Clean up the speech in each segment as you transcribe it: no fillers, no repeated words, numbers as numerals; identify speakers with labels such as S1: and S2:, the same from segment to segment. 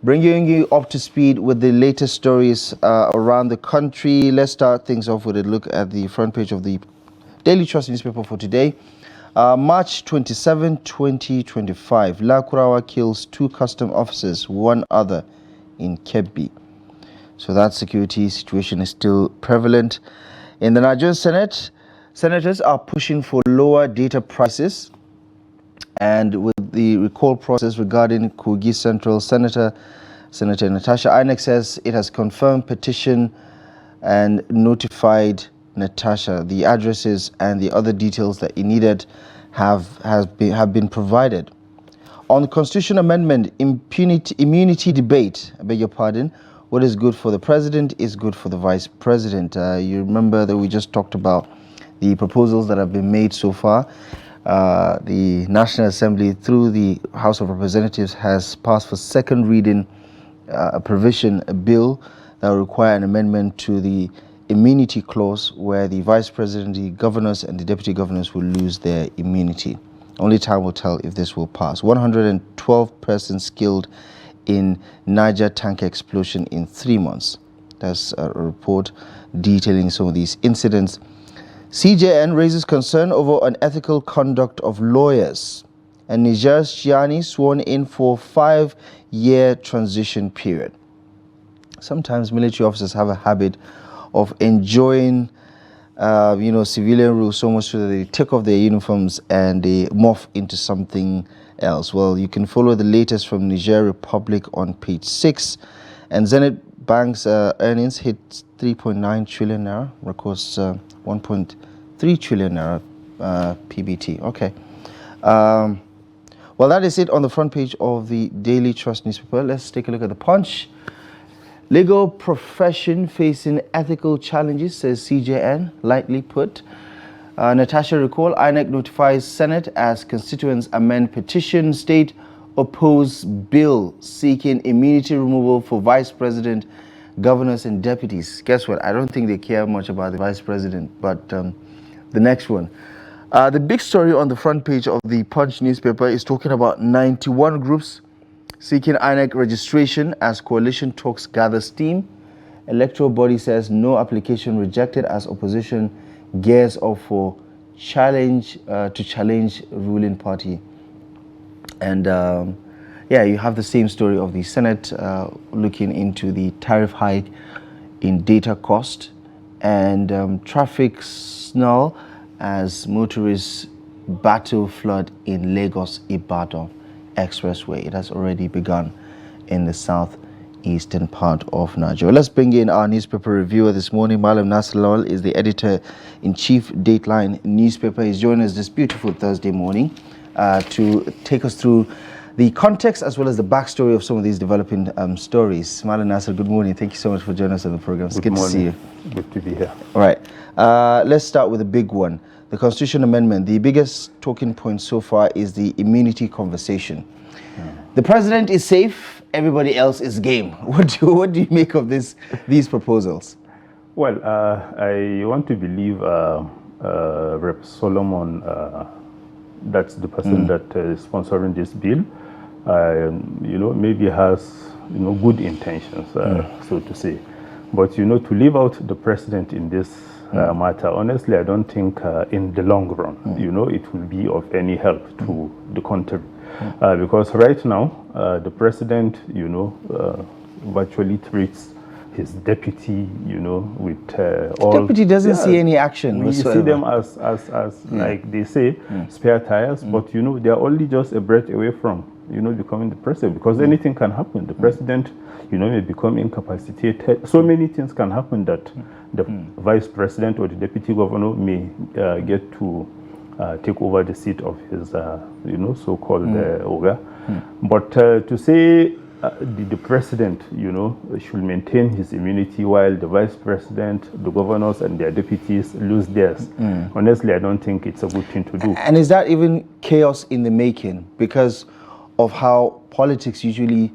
S1: Bringing you up to speed with the latest stories around the country. Let's start things off with a look at the front page of the Daily Trust newspaper for today. March 27, 2025. Lakurawa kills 2 custom officers, 1 other in Kebbi. So that security situation is still prevalent. In the Nigerian Senate, senators are pushing for lower data prices. And with the recall process regarding Kogi Central, Senator Natasha, INEC says it has confirmed petition and notified Natasha. The addresses and the other details that he needed have been provided. On the Constitution Amendment, immunity debate, I beg your pardon, what is good for the president is good for the vice president. You remember that we just talked about the proposals that have been made so far. The National Assembly, through the House of Representatives, has passed for second reading a bill that will require an amendment to the immunity clause, where the vice president, the governors, and the deputy governors will lose their immunity. Only time will tell if this will pass. 112 persons killed in Niger tanker explosion in 3 months. That's a report detailing some of these incidents. CJN raises concern over unethical conduct of lawyers, and Niger's Shiani sworn in for 5-year transition period. Sometimes military officers have a habit of enjoying, civilian rule so much so that they take off their uniforms and they morph into something else. Well, you can follow the latest from Niger Republic on page 6. And Zenith Bank's earnings hit 3.9 trillion naira, records 1.3 trillion naira PBT. Okay. Well, that is it on the front page of the Daily Trust newspaper. Let's take a look at the Punch. Legal profession facing ethical challenges, says CJN, lightly put. Natasha recall, INEC notifies Senate as constituents amend petition. State oppose bill seeking immunity removal for vice president, governors, and deputies. Guess what? I don't think they care much about the vice president, but the next one. The big story on the front page of the Punch newspaper is talking about 91 groups seeking INEC registration as coalition talks gather steam. Electoral body says no application rejected as opposition gears up for challenge ruling party. And you have the same story of the Senate looking into the tariff hike in data cost, and traffic snarl as motorists battle flood in Lagos Ibadan expressway. It has already begun in the southeastern part of Nigeria. Let's bring in our newspaper reviewer this morning. Malam Nasir Lawal is the editor-in-chief, Dateline newspaper. He's joining us this beautiful Thursday morning to take us through the context as well as the backstory of some of these developing stories. Malam Nasir, good morning. Thank you so much for joining us on the program. It's good to see you.
S2: Good to be here.
S1: All right. Let's start with the big one. The Constitution Amendment. The biggest talking point so far is the immunity conversation. The president is safe, everybody else is game. What do you make of these proposals?
S2: Well, I want to believe Rep. Solomon, that's the person that is sponsoring this bill, maybe has good intentions, so to say. But to leave out the president in this matter, honestly, I don't think in the long run, it will be of any help to the country. Because right now, the president, virtually treats his deputy, with all...
S1: Deputy doesn't see any action whatsoever.
S2: We see them as like they say, spare tires, but, they are only just a breath away from, becoming the president, because anything can happen. The president, may become incapacitated. So many things can happen that the vice president or the deputy governor may get to take over the seat of his, so-called Oga. But to say the president, should maintain his immunity while the vice president, the governors, and their deputies lose theirs, honestly, I don't think it's a good thing to do.
S1: And is that even chaos in the making because of how politics usually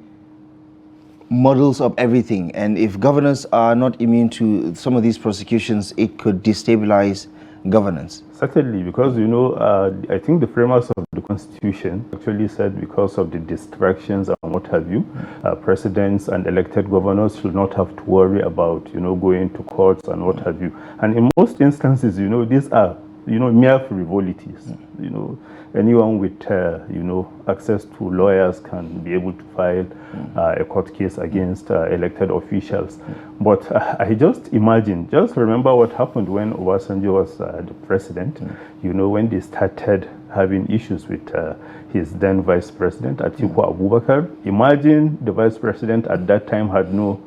S1: models up everything? And if governors are not immune to some of these prosecutions, it could destabilize governance.
S2: Certainly, because, I think the framers of the constitution actually said because of the distractions and what have you, presidents and elected governors should not have to worry about, going to courts and what have you. And in most instances, these are, mere frivolities. Anyone with, access to lawyers can be able to file a court case against elected officials. But I just remember what happened when Obasanjo was the president, when they started having issues with his then vice president, Atiku Abubakar. Imagine the vice president at that time had no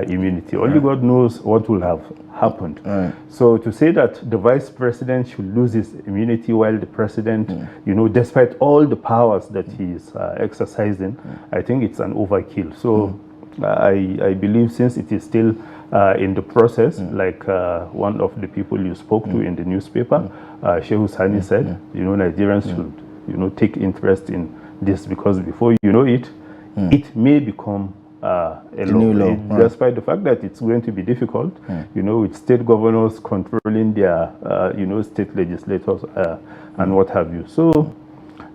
S2: immunity. Only God knows what will have happened. So to say that the vice president should lose his immunity while the president, despite all the powers that he is exercising, I think it's an overkill. So I believe since it is still in the process, like one of the people you spoke to in the newspaper, Shehu Sani said, Nigerians should, take interest in this, because before you know it, it may become a
S1: new law,
S2: despite the fact that it's going to be difficult, with state governors controlling their, state legislators and what have you. So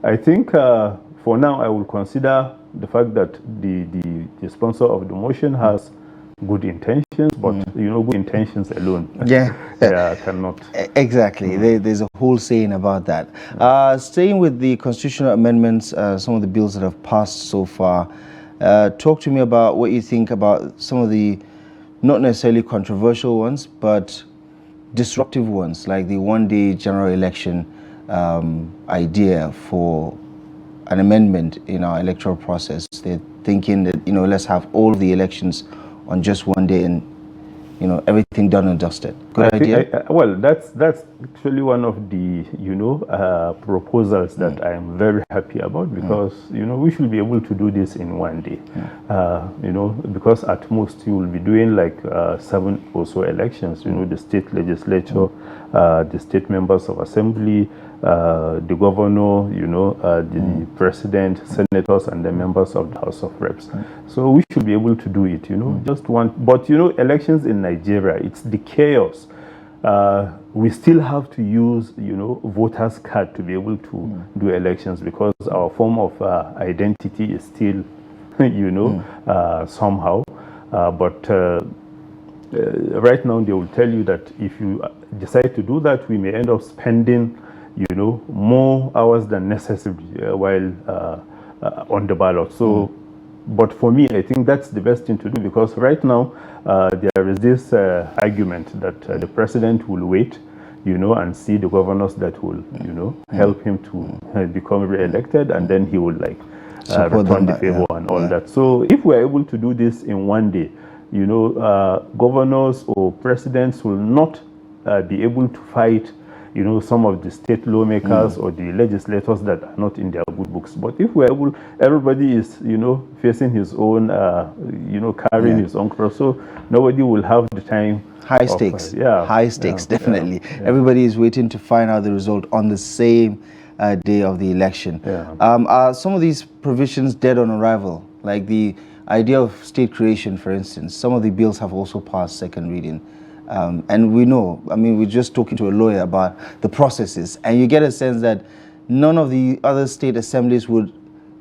S2: I think for now, I will consider the fact that the sponsor of the motion has good intentions, but good intentions alone cannot.
S1: Exactly. There's a whole saying about that. Staying with the constitutional amendments, some of the bills that have passed so far, talk to me about what you think about some of the not necessarily controversial ones, but disruptive ones, like the one-day general election idea for an amendment in our electoral process. They're thinking that, let's have all of the elections on just one day and, everything done and dusted. Good idea?
S2: Well, that's actually one of the, proposals that I am very happy about, because, we should be able to do this in one day. Because at most you will be doing like 7 or so elections, the state legislature, the state members of assembly, the governor, the president, senators, and the members of the House of Reps. So we should be able to do it, just one. But, elections in Nigeria, it's the chaos. We still have to use, voters' card to be able to do elections, because our form of identity is still, somehow. But right now, they will tell you that if you decide to do that, we may end up spending more hours than necessary while on the ballot. So, but for me, I think that's the best thing to do, because right now there is this argument that the president will wait, and see the governors that will, help him to become re-elected, and then he will return the favor and all that. So if we're able to do this in one day, governors or presidents will not be able to fight some of the state lawmakers or the legislators that are not in their good books. But if we're able, everybody is, facing his own, carrying his own cross, so nobody will have the time.
S1: High stakes, definitely. Everybody is waiting to find out the result on the same day of the election. Are some of these provisions dead on arrival? Like the idea of state creation, for instance, some of the bills have also passed second reading. And we know, we're just talking to a lawyer about the processes, and you get a sense that none of the other state assemblies would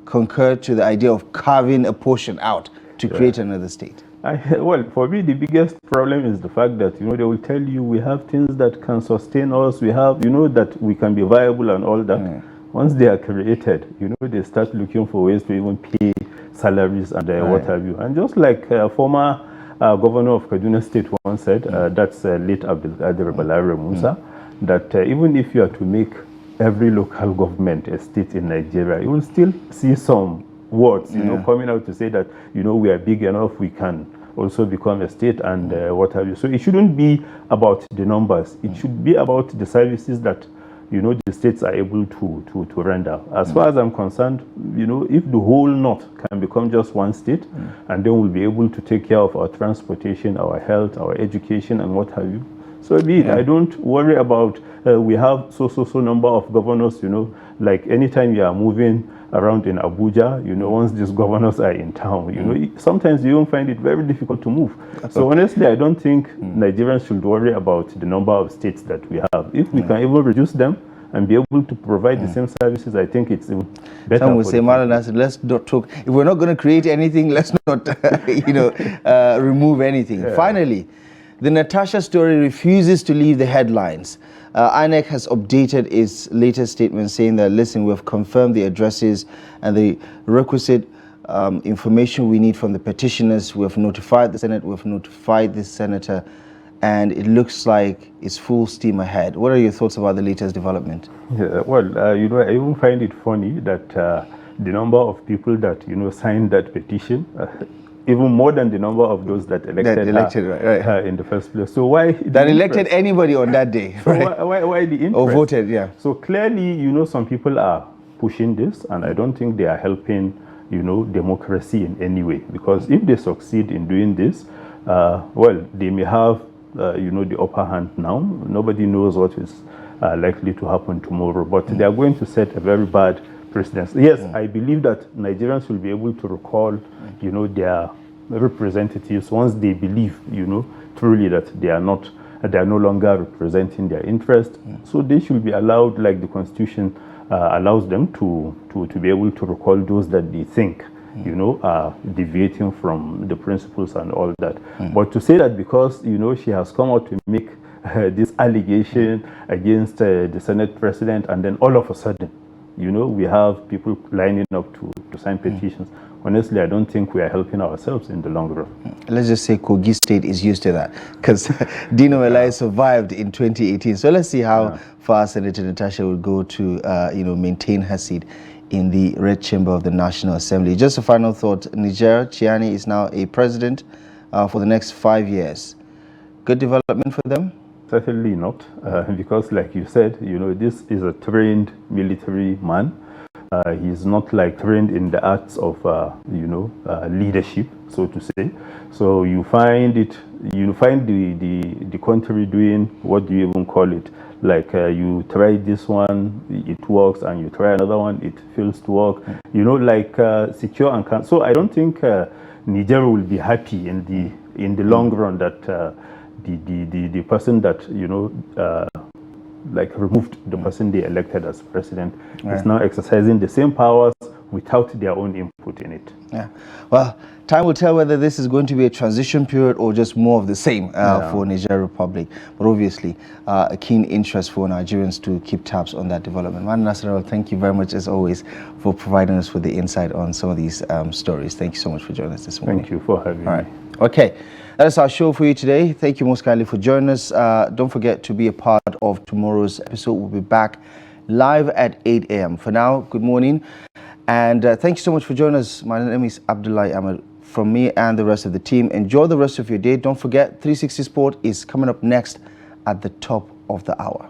S1: concur to the idea of carving a portion out to create another state.
S2: Well, for me, the biggest problem is the fact that, they will tell you we have things that can sustain us, we have, that we can be viable and all that. Once they are created, they start looking for ways to even pay salaries and what have you. And just like former governor of Kaduna State once said, that's late Abdulkadir Balare Musa, that even if you are to make every local government a state in Nigeria, you will still see some words, coming out to say that, we are big enough, we can also become a state and what have you. So it shouldn't be about the numbers. It should be about the services that, the states are able to render. As far as I'm concerned, if the whole north can become just one state, and then we'll be able to take care of our transportation, our health, our education, and what have you. So be it. I don't worry about, we have so number of governors, like anytime you are moving around in Abuja, once these governors are in town, sometimes you don't find it very difficult to move. So honestly, I don't think Nigerians should worry about the number of states that we have. If we can even reduce them and be able to provide the same services, I think it's even better.
S1: Some will say, Malam Nasir, let's not talk. If we're not going to create anything, let's not, remove anything. Yeah. Finally, the Natasha story refuses to leave the headlines. INEC has updated its latest statement saying that, listen, we've confirmed the addresses and the requisite information we need from the petitioners. We have notified the Senate, we have notified the senator, and it looks like it's full steam ahead. What are your thoughts about the latest development?
S2: Yeah, well, I even find it funny that the number of people that, signed that petition, even more than the number of those that elected her in the first place. So why
S1: that elected anybody on that day?
S2: So why the interest?
S1: Or voted, yeah.
S2: So clearly, some people are pushing this, and I don't think they are helping, democracy in any way. Because if they succeed in doing this, well, they may have, the upper hand now. Nobody knows what is likely to happen tomorrow, but they are going to set a very bad precedent. Yes, I believe that Nigerians will be able to recall, their representatives once they believe, truly that they are no longer representing their interest. So they should be allowed, like the Constitution allows them to be able to recall those that they think, are deviating from the principles and all that. But to say that because, she has come out to make this allegation against the Senate president, and then all of a sudden, we have people lining up to sign petitions. Honestly, I don't think we are helping ourselves in the long run.
S1: Let's just say Kogi State is used to that, because Dino Melai survived in 2018. So let's see how far Senator Natasha will go to, maintain her seat in the Red Chamber of the National Assembly. Just a final thought, Niger, Chiani is now a president for the next 5 years. Good development for them?
S2: Certainly not, because like you said, this is a trained military man. He's not like trained in the arts of, leadership, so to say. So you find the country doing, what do you even call it? Like you try this one, it works, and you try another one, it fails to work. Secure and calm. So I don't think Niger will be happy in the long run that the person that removed the person they elected as president is now exercising the same powers without their own input in it.
S1: Yeah. Well, time will tell whether this is going to be a transition period or just more of the same for Niger Republic. But obviously, a keen interest for Nigerians to keep tabs on that development. Man Nasir, thank you very much, as always, for providing us with the insight on some of these stories. Thank you so much for joining us this morning.
S2: Thank you for having me.
S1: Okay. That is our show for you today. Thank you most kindly for joining us. Don't forget to be a part of tomorrow's episode. We'll be back live at 8 a.m. For now, good morning. And thank you so much for joining us. My name is Abdullahi Ahmed. From me and the rest of the team, enjoy the rest of your day. Don't forget, 360 Sport is coming up next at the top of the hour.